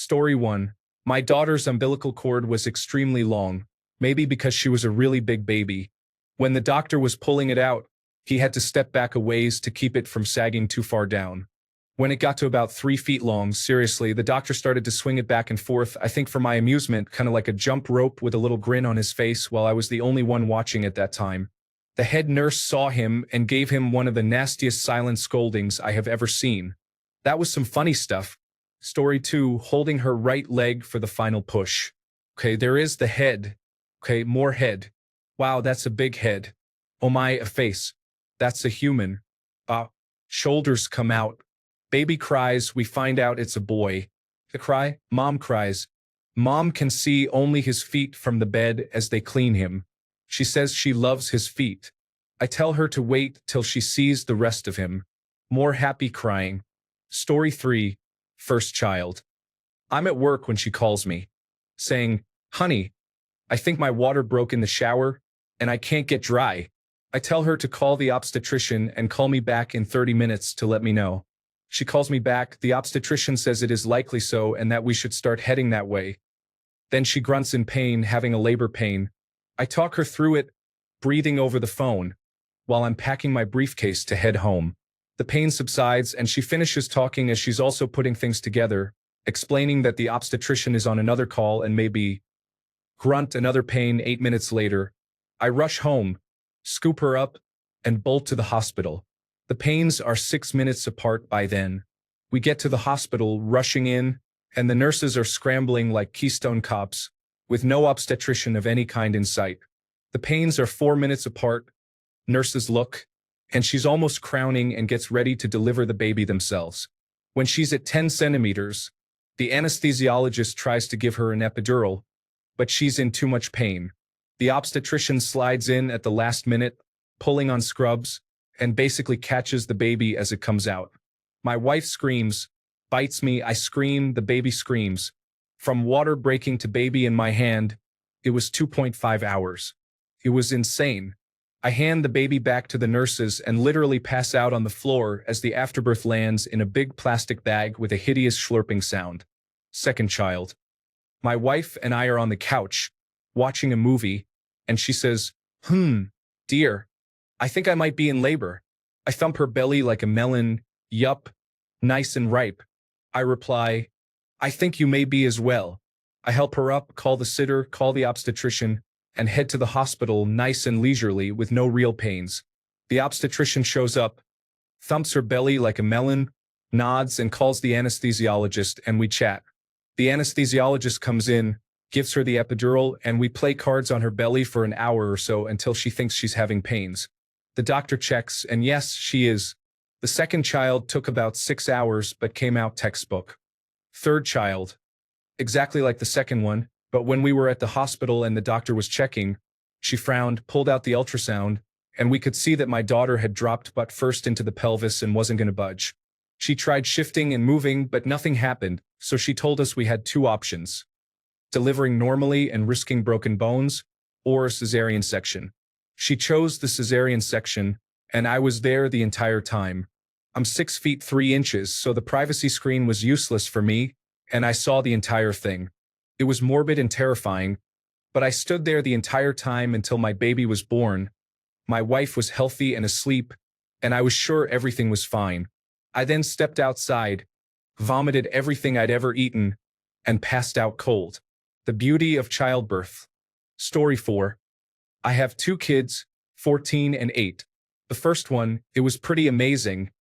Story 1. My daughter's umbilical cord was extremely long, maybe because she was a really big baby. When the doctor was pulling it out, he had to step back a ways to keep it from sagging too far down. When it got to about 3 feet long, seriously, the doctor started to swing it back and forth, I think for my amusement, kind of like a jump rope with a little grin on his face while I was the only one watching at that time. The head nurse saw him and gave him one of the nastiest silent scoldings I have ever seen. That was some funny stuff. Story 2, holding her right leg for the final push. Okay, there is the head. Okay, more head. Wow, that's a big head. Oh my, a face. That's a human. Shoulders come out. Baby cries, we find out it's a boy. The cry, mom cries. Mom can see only his feet from the bed as they clean him. She says she loves his feet. I tell her to wait till she sees the rest of him. More happy crying. Story 3, first child. I'm at work when she calls me, saying, "Honey, I think my water broke in the shower, and I can't get dry." I tell her to call the obstetrician and call me back in 30 minutes to let me know. She calls me back, the obstetrician says it is likely so and that we should start heading that way. Then she grunts in pain, having a labor pain. I talk her through it, breathing over the phone, while I'm packing my briefcase to head home. The pain subsides and she finishes talking as she's also putting things together, explaining that the obstetrician is on another call and maybe grunt another pain 8 minutes later. I rush home, scoop her up, and bolt to the hospital. The pains are 6 minutes apart by then. We get to the hospital, rushing in, and the nurses are scrambling like Keystone Cops, with no obstetrician of any kind in sight. The pains are 4 minutes apart. Nurses look, and she's almost crowning and gets ready to deliver the baby themselves. When she's at 10 centimeters, the anesthesiologist tries to give her an epidural, but she's in too much pain. The obstetrician slides in at the last minute, pulling on scrubs, and basically catches the baby as it comes out. My wife screams, bites me, I scream, the baby screams. From water breaking to baby in my hand, it was 2.5 hours. It was insane. I hand the baby back to the nurses and literally pass out on the floor as the afterbirth lands in a big plastic bag with a hideous slurping sound. Second child. My wife and I are on the couch, watching a movie, and she says, "Dear, I think I might be in labor." I thump her belly like a melon. "Yup, nice and ripe." I reply, "I think you may be as well." I help her up, call the sitter, call the obstetrician, and head to the hospital nice and leisurely with no real pains. The obstetrician shows up, thumps her belly like a melon, nods and calls the anesthesiologist, and we chat. The anesthesiologist comes in, gives her the epidural, and we play cards on her belly for an hour or so until she thinks she's having pains. The doctor checks, and yes, she is. The second child took about 6 hours but came out textbook. Third child. Exactly like the second one, but when we were at the hospital and the doctor was checking, she frowned, pulled out the ultrasound, and we could see that my daughter had dropped butt first into the pelvis and wasn't going to budge. She tried shifting and moving, but nothing happened, so she told us we had 2 options: delivering normally and risking broken bones, or a cesarean section. She chose the cesarean section, and I was there the entire time. I'm 6 feet 3 inches, so the privacy screen was useless for me, and I saw the entire thing. It was morbid and terrifying, but I stood there the entire time until my baby was born. My wife was healthy and asleep, and I was sure everything was fine. I then stepped outside, vomited everything I'd ever eaten, and passed out cold. The beauty of childbirth. Story 4. I have 2 kids, 14 and 8. The first one, it was pretty amazing,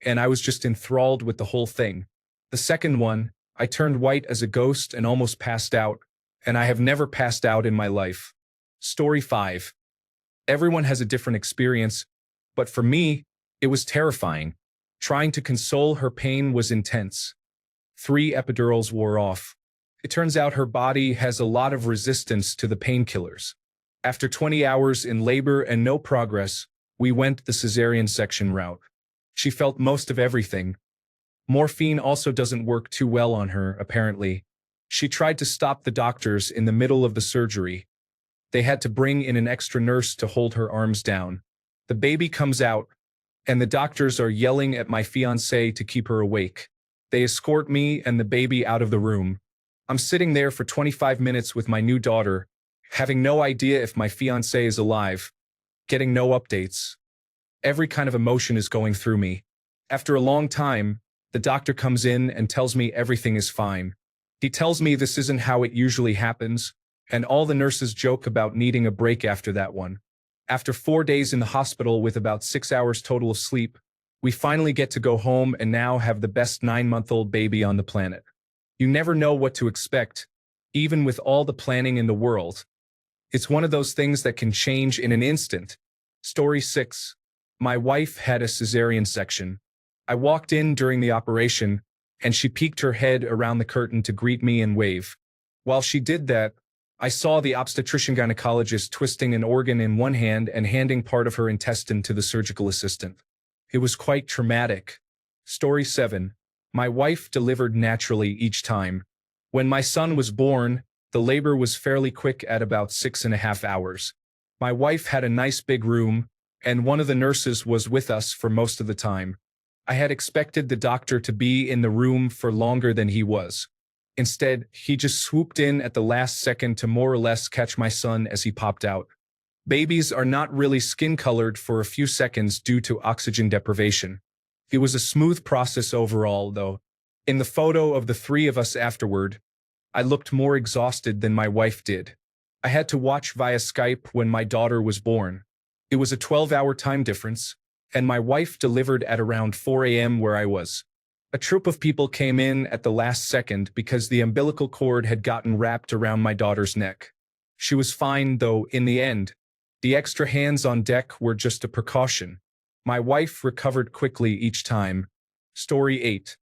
and I was just enthralled with the whole thing. The second one, I turned white as a ghost and almost passed out, and I have never passed out in my life. Story 5. Everyone has a different experience, but for me, it was terrifying. Trying to console her pain was intense. 3 epidurals wore off. It turns out her body has a lot of resistance to the painkillers. After 20 hours in labor and no progress, we went the cesarean section route. She felt most of everything. Morphine also doesn't work too well on her, apparently. She tried to stop the doctors in the middle of the surgery. They had to bring in an extra nurse to hold her arms down. The baby comes out, and the doctors are yelling at my fiancée to keep her awake. They escort me and the baby out of the room. I'm sitting there for 25 minutes with my new daughter, having no idea if my fiancé is alive, getting no updates. Every kind of emotion is going through me. After a long time, the doctor comes in and tells me everything is fine. He tells me this isn't how it usually happens, and all the nurses joke about needing a break after that one. After 4 days in the hospital with about 6 hours total of sleep, we finally get to go home and now have the best 9-month-old baby on the planet. You never know what to expect, even with all the planning in the world. It's one of those things that can change in an instant. Story 6. My wife had a cesarean section. I walked in during the operation, and she peeked her head around the curtain to greet me and wave. While she did that, I saw the obstetrician-gynecologist twisting an organ in one hand and handing part of her intestine to the surgical assistant. It was quite traumatic. Story 7. My wife delivered naturally each time. When my son was born, the labor was fairly quick at about 6.5 hours. My wife had a nice big room, and one of the nurses was with us for most of the time. I had expected the doctor to be in the room for longer than he was. Instead, he just swooped in at the last second to more or less catch my son as he popped out. Babies are not really skin-colored for a few seconds due to oxygen deprivation. It was a smooth process overall, though. In the photo of the three of us afterward, I looked more exhausted than my wife did. I had to watch via Skype when my daughter was born. It was a 12-hour time difference, and my wife delivered at around 4 a.m. where I was. A troop of people came in at the last second because the umbilical cord had gotten wrapped around my daughter's neck. She was fine, though, in the end. The extra hands on deck were just a precaution. My wife recovered quickly each time. Story 8.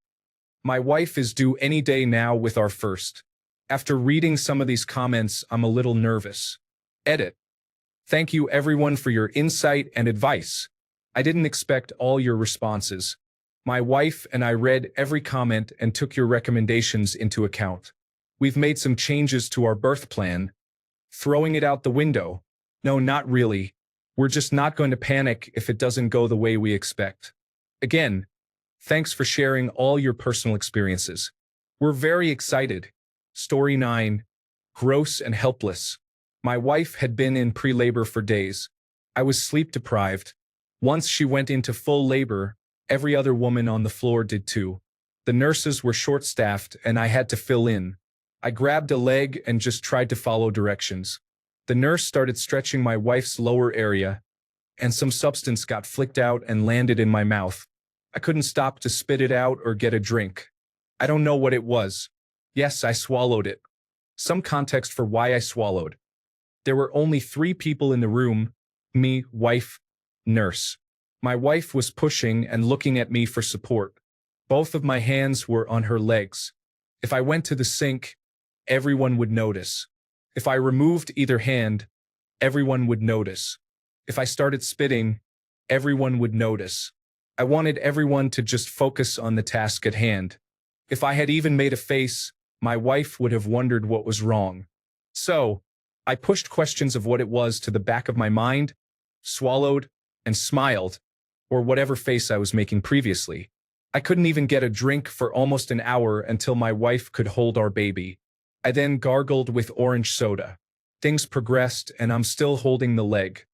My wife is due any day now with our first. After reading some of these comments, I'm a little nervous. Edit. Thank you everyone for your insight and advice. I didn't expect all your responses. My wife and I read every comment and took your recommendations into account. We've made some changes to our birth plan. Throwing it out the window? No, not really. We're just not going to panic if it doesn't go the way we expect. Again, thanks for sharing all your personal experiences. We're very excited. Story 9. Gross and helpless. My wife had been in pre-labor for days. I was sleep-deprived. Once she went into full labor, every other woman on the floor did too. The nurses were short-staffed and I had to fill in. I grabbed a leg and just tried to follow directions. The nurse started stretching my wife's lower area, and some substance got flicked out and landed in my mouth. I couldn't stop to spit it out or get a drink. I don't know what it was. Yes, I swallowed it. Some context for why I swallowed. There were only 3 people in the room: me, wife, nurse. My wife was pushing and looking at me for support. Both of my hands were on her legs. If I went to the sink, everyone would notice. If I removed either hand, everyone would notice. If I started spitting, everyone would notice. I wanted everyone to just focus on the task at hand. If I had even made a face, my wife would have wondered what was wrong. So, I pushed questions of what it was to the back of my mind, swallowed, and smiled, or whatever face I was making previously. I couldn't even get a drink for almost an hour until my wife could hold our baby. I then gargled with orange soda. Things progressed and I'm still holding the leg.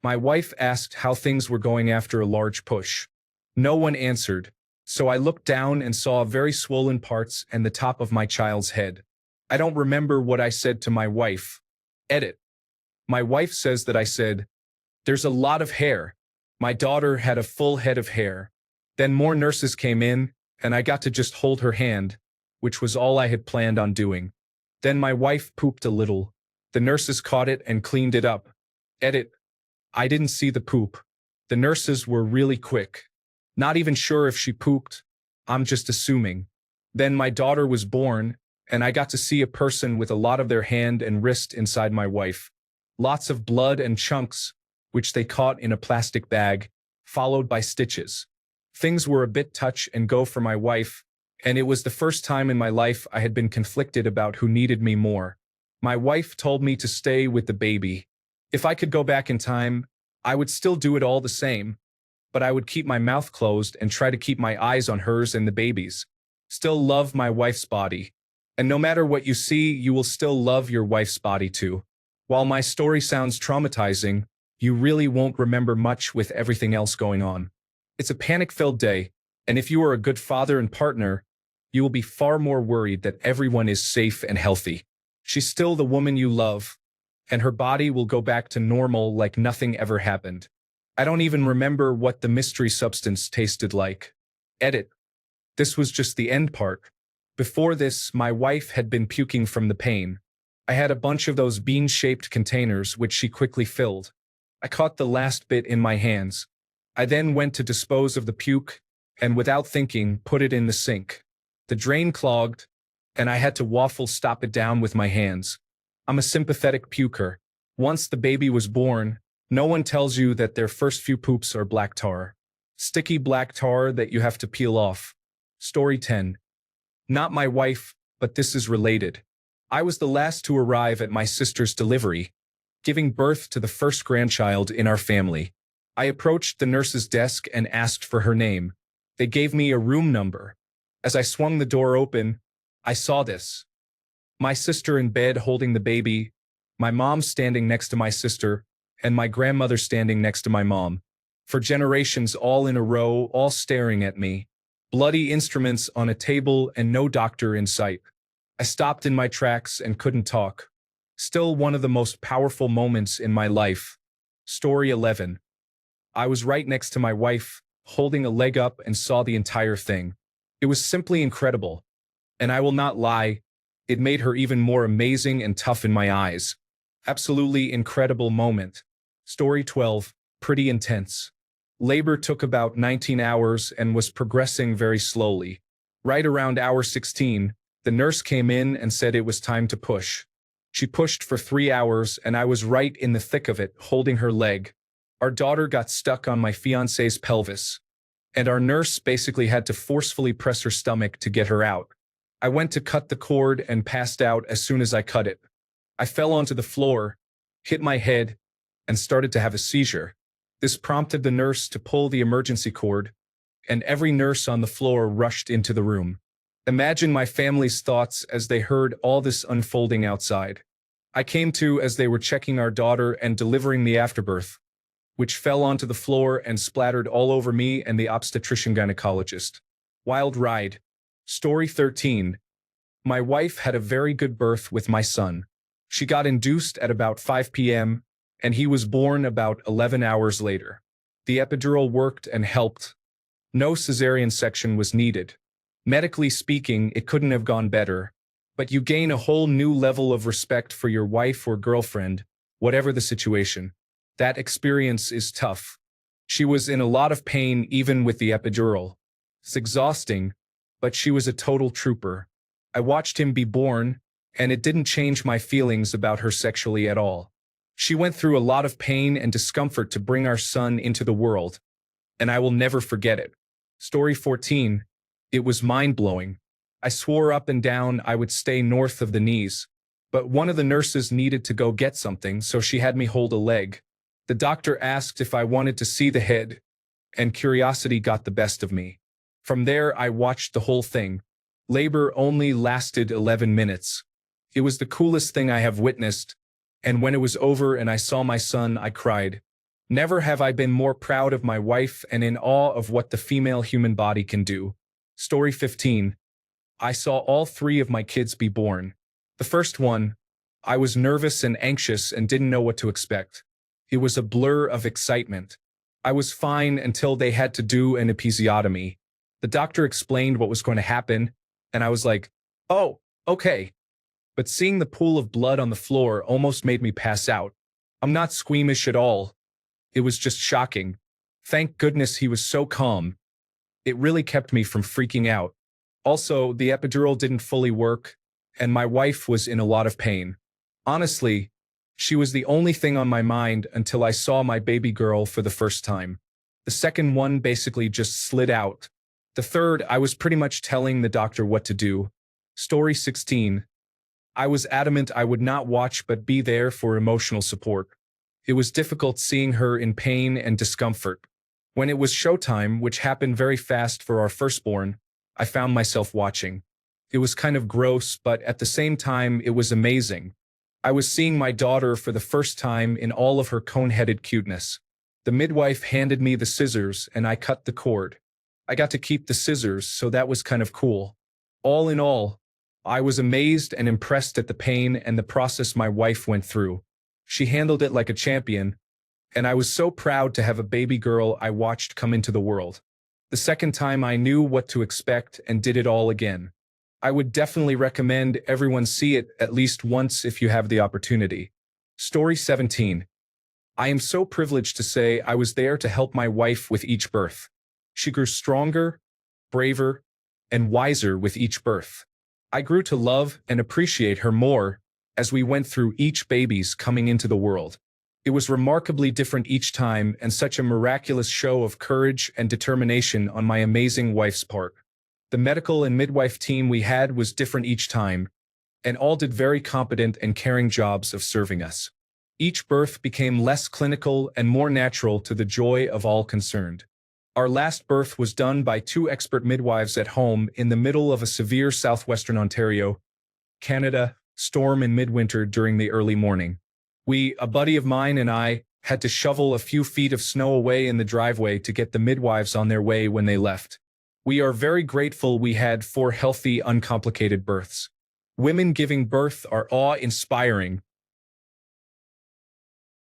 My wife asked how things were going after a large push. No one answered, so I looked down and saw very swollen parts and the top of my child's head. I don't remember what I said to my wife. Edit. My wife says that I said, "There's a lot of hair." My daughter had a full head of hair. Then more nurses came in, and I got to just hold her hand, which was all I had planned on doing. Then my wife pooped a little. The nurses caught it and cleaned it up. Edit. I didn't see the poop. The nurses were really quick. Not even sure if she pooped. I'm just assuming. Then my daughter was born, and I got to see a person with a lot of their hand and wrist inside my wife. Lots of blood and chunks, which they caught in a plastic bag, followed by stitches. Things were a bit touch and go for my wife, and it was the first time in my life I had been conflicted about who needed me more. My wife told me to stay with the baby. If I could go back in time, I would still do it all the same, but I would keep my mouth closed and try to keep my eyes on hers and the baby's. Still love my wife's body. And no matter what you see, you will still love your wife's body too. While my story sounds traumatizing, you really won't remember much with everything else going on. It's a panic-filled day, and if you are a good father and partner, you will be far more worried that everyone is safe and healthy. She's still the woman you love, and her body will go back to normal like nothing ever happened. I don't even remember what the mystery substance tasted like. Edit. This was just the end part. Before this, my wife had been puking from the pain. I had a bunch of those bean-shaped containers which she quickly filled. I caught the last bit in my hands. I then went to dispose of the puke, and without thinking, put it in the sink. The drain clogged, and I had to waffle stop it down with my hands. I'm a sympathetic puker. Once the baby was born, no one tells you that their first few poops are black tar. Sticky black tar that you have to peel off. Story 10. Not my wife, but this is related. I was the last to arrive at my sister's delivery, giving birth to the first grandchild in our family. I approached the nurse's desk and asked for her name. They gave me a room number. As I swung the door open, I saw this. My sister in bed holding the baby, my mom standing next to my sister, and my grandmother standing next to my mom. For generations all in a row, all staring at me. Bloody instruments on a table and no doctor in sight. I stopped in my tracks and couldn't talk. Still one of the most powerful moments in my life. Story 11. I was right next to my wife, holding a leg up and saw the entire thing. It was simply incredible. And I will not lie, it made her even more amazing and tough in my eyes. Absolutely incredible moment. Story 12. Pretty intense. Labor took about 19 hours and was progressing very slowly. Right around hour 16, the nurse came in and said it was time to push. She pushed for 3 hours and I was right in the thick of it, holding her leg. Our daughter got stuck on my fiance's pelvis, and our nurse basically had to forcefully press her stomach to get her out. I went to cut the cord and passed out as soon as I cut it. I fell onto the floor, hit my head, and started to have a seizure. This prompted the nurse to pull the emergency cord, and every nurse on the floor rushed into the room. Imagine my family's thoughts as they heard all this unfolding outside. I came to as they were checking our daughter and delivering the afterbirth, which fell onto the floor and splattered all over me and the obstetrician gynecologist. Wild ride. Story 13. My wife had a very good birth with my son. She got induced at about 5 p.m., and he was born about 11 hours later. The epidural worked and helped. No cesarean section was needed. Medically speaking, it couldn't have gone better, but you gain a whole new level of respect for your wife or girlfriend, whatever the situation. That experience is tough. She was in a lot of pain even with the epidural. It's exhausting, but she was a total trooper. I watched him be born, and it didn't change my feelings about her sexually at all. She went through a lot of pain and discomfort to bring our son into the world, and I will never forget it. Story 14. It was mind-blowing. I swore up and down I would stay north of the knees, but one of the nurses needed to go get something, so she had me hold a leg. The doctor asked if I wanted to see the head, and curiosity got the best of me. From there, I watched the whole thing. Labor only lasted 11 minutes. It was the coolest thing I have witnessed, and when it was over and I saw my son, I cried. Never have I been more proud of my wife and in awe of what the female human body can do. Story 15. I saw all 3 of my kids be born. The first one, I was nervous and anxious and didn't know what to expect. It was a blur of excitement. I was fine until they had to do an episiotomy. The doctor explained what was going to happen, and I was like, oh, okay. But seeing the pool of blood on the floor almost made me pass out. I'm not squeamish at all. It was just shocking. Thank goodness he was so calm. It really kept me from freaking out. Also, the epidural didn't fully work, and my wife was in a lot of pain. Honestly, she was the only thing on my mind until I saw my baby girl for the first time. The second one basically just slid out. The third, I was pretty much telling the doctor what to do. Story 16. I was adamant I would not watch but be there for emotional support. It was difficult seeing her in pain and discomfort. When it was showtime, which happened very fast for our firstborn, I found myself watching. It was kind of gross, but at the same time, it was amazing. I was seeing my daughter for the first time in all of her cone-headed cuteness. The midwife handed me the scissors and I cut the cord. I got to keep the scissors, so that was kind of cool. All in all, I was amazed and impressed at the pain and the process my wife went through. She handled it like a champion, and I was so proud to have a baby girl I watched come into the world. The second time I knew what to expect and did it all again. I would definitely recommend everyone see it at least once if you have the opportunity. Story 17. I am so privileged to say I was there to help my wife with each birth. She grew stronger, braver, and wiser with each birth. I grew to love and appreciate her more as we went through each baby's coming into the world. It was remarkably different each time and such a miraculous show of courage and determination on my amazing wife's part. The medical and midwife team we had was different each time, and all did very competent and caring jobs of serving us. Each birth became less clinical and more natural to the joy of all concerned. Our last birth was done by two expert midwives at home in the middle of a severe southwestern Ontario, Canada, storm in midwinter during the early morning. We, a buddy of mine and I, had to shovel a few feet of snow away in the driveway to get the midwives on their way when they left. We are very grateful we had 4 healthy, uncomplicated births. Women giving birth are awe-inspiring,